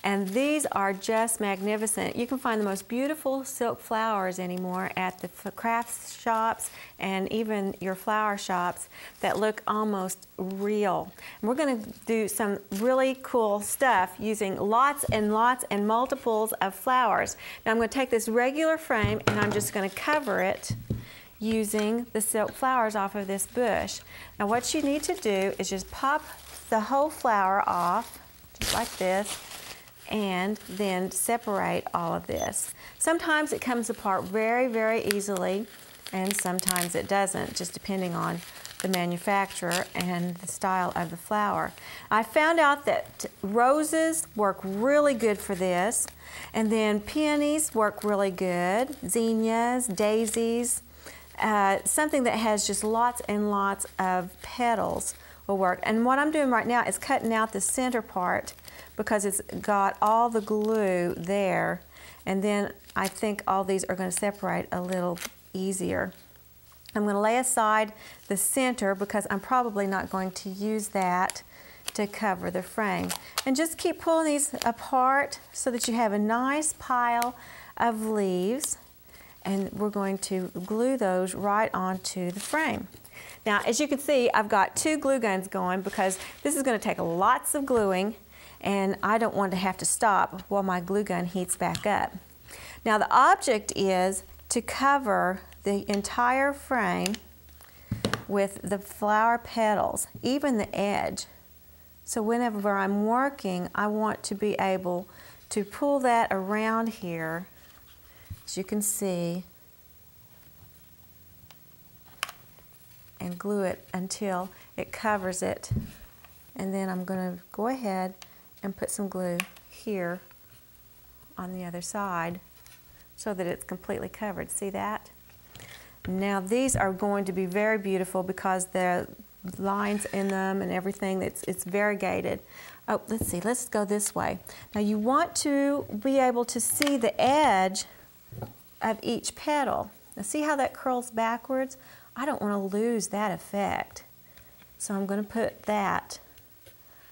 And these are just magnificent. You can find the most beautiful silk flowers anymore at the craft shops and even your flower shops that look almost real. And we're going to do some really cool stuff using lots and lots and multiples of flowers. Now I'm going to take this regular frame and I'm just going to cover it using the silk flowers off of this bush. Now what you need to do is just pop the whole flower off, just like this, and then separate all of this. Sometimes it comes apart very, very easily, and sometimes it doesn't, just depending on the manufacturer and the style of the flower. I found out that roses work really good for this, and then peonies work really good, zinnias, daisies, something that has just lots and lots of petals will work. And what I'm doing right now is cutting out the center part because it's got all the glue there, and then I think all these are going to separate a little easier. I'm going to lay aside the center because I'm probably not going to use that to cover the frame. And just keep pulling these apart so that you have a nice pile of leaves, and we're going to glue those right onto the frame. Now, as you can see, I've got two glue guns going because this is going to take lots of gluing, and I don't want to have to stop while my glue gun heats back up. Now, the object is to cover the entire frame with the flower petals, even the edge. So whenever I'm working, I want to be able to pull that around here, as you can see, and glue it until it covers it. And then I'm going to go ahead and put some glue here on the other side so that it's completely covered. See that? Now these are going to be very beautiful because the lines in them and everything, it's variegated. Oh, let's see, let's go this way. Now you want to be able to see the edge of each petal. Now see how that curls backwards? I don't want to lose that effect. So I'm going to put that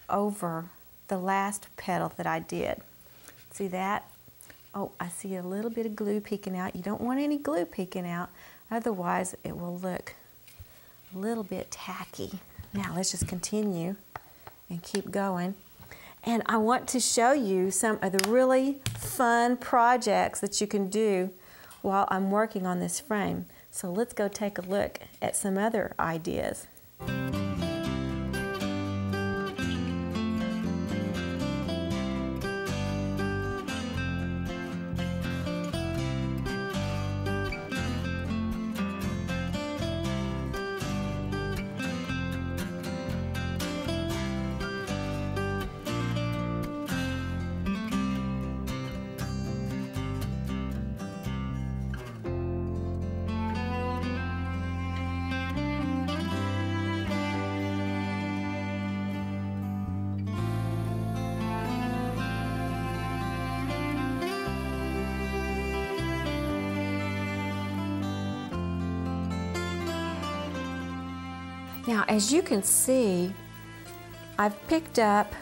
over the last petal that I did. See that? Oh, I see a little bit of glue peeking out. You don't want any glue peeking out, otherwise it will look a little bit tacky. Now let's just continue and keep going. And I want to show you some of the really fun projects that you can do while I'm working on this frame. So let's go take a look at some other ideas. Now, as you can see, I've picked up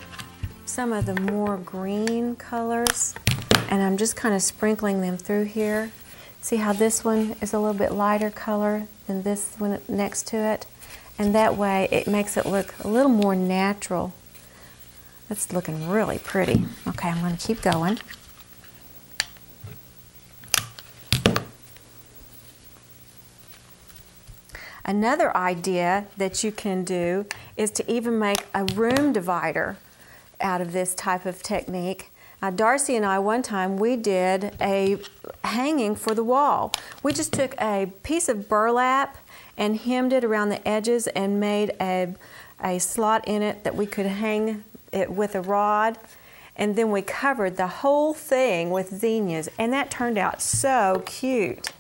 some of the more green colors, and I'm just kind of sprinkling them through here. See how this one is a little bit lighter color than this one next to it? And that way it makes it look a little more natural. That's looking really pretty. Okay, I'm going to keep going. Another idea that you can do is to even make a room divider out of this type of technique. Darcy and I, one time, we did a hanging for the wall. We just took a piece of burlap and hemmed it around the edges and made a slot in it that we could hang it with a rod. And then we covered the whole thing with zinnias, and that turned out so cute.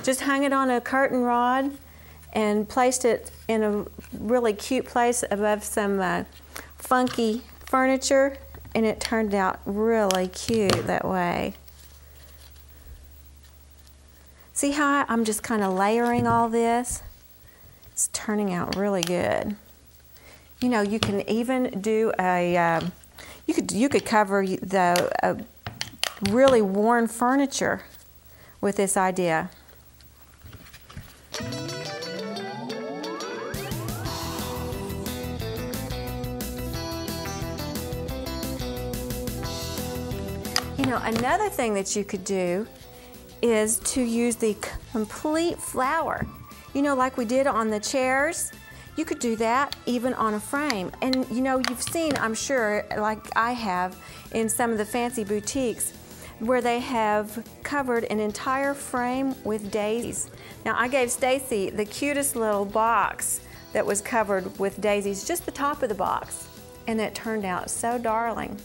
Just hung it on a curtain rod and placed it in a really cute place above some funky furniture, and it turned out really cute that way. See how I'm just kind of layering all this? It's turning out really good. You know, you can even do You could cover the really worn furniture with this idea. You know, another thing that you could do is to use the complete flower. You know, like we did on the chairs, you could do that even on a frame. And you know, you've seen, I'm sure, like I have, in some of the fancy boutiques, where they have covered an entire frame with daisies. Now, I gave Stacy the cutest little box that was covered with daisies, just the top of the box, and it turned out so darling.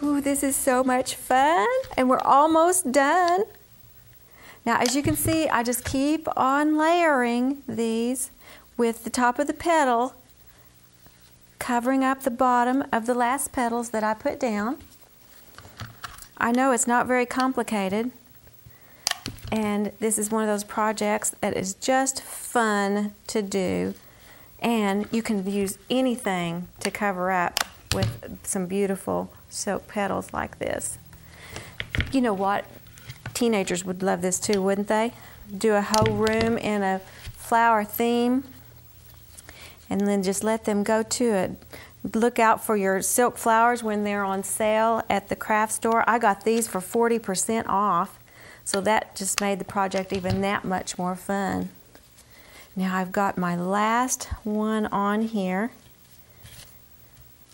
Ooh, this is so much fun, and we're almost done. Now, as you can see, I just keep on layering these with the top of the petal, covering up the bottom of the last petals that I put down. I know it's not very complicated, and this is one of those projects that is just fun to do, and you can use anything to cover up with some beautiful silk petals like this. You know what? Teenagers would love this too, wouldn't they? Do a whole room in a flower theme and then just let them go to it. Look out for your silk flowers when they're on sale at the craft store. I got these for 40% off, so that just made the project even that much more fun. Now I've got my last one on here,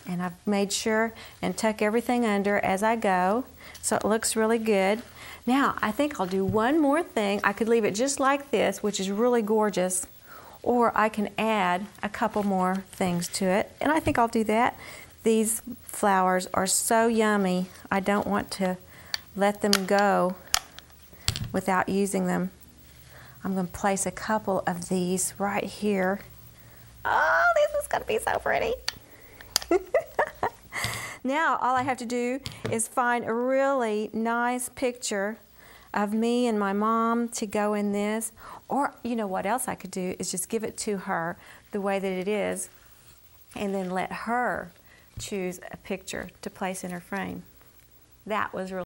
and I've made sure and tuck everything under as I go, so it looks really good. Now, I think I'll do one more thing. I could leave it just like this, which is really gorgeous, or I can add a couple more things to it, and I think I'll do that. These flowers are so yummy. I don't want to let them go without using them. I'm going to place a couple of these right here. Oh, this is going to be so pretty. Now all I have to do is find a really nice picture of me and my mom to go in this, or you know what else I could do is just give it to her the way that it is and then let her choose a picture to place in her frame. That was really